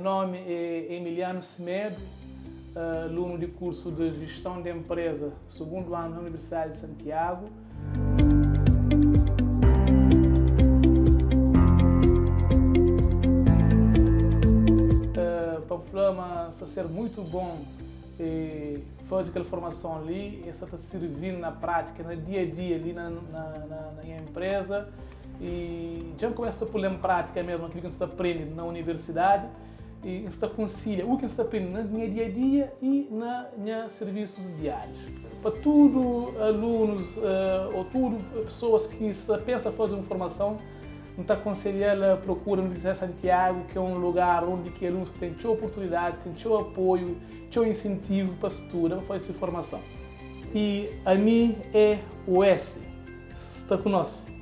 nome é Emiliano Semedo, aluno de curso de Gestão de Empresa, segundo ano na Universidade de Santiago. Para o programa ser muito bom, fazer aquela formação ali, essa está servindo na prática, no dia a dia ali na empresa, e já começa a pôr em prática mesmo aquilo que você aprende na universidade, e você concilia o que você aprende no dia a dia e nos serviços diários. Para tudo alunos ou tudo pessoas que pensam fazer uma formação, então aconselho a procura no Universidade de Santiago, que é um lugar onde que alunos têm a oportunidade, têm o apoio, o incentivo para estudar, para fazer essa formação. E a mim é o S. Está conosco.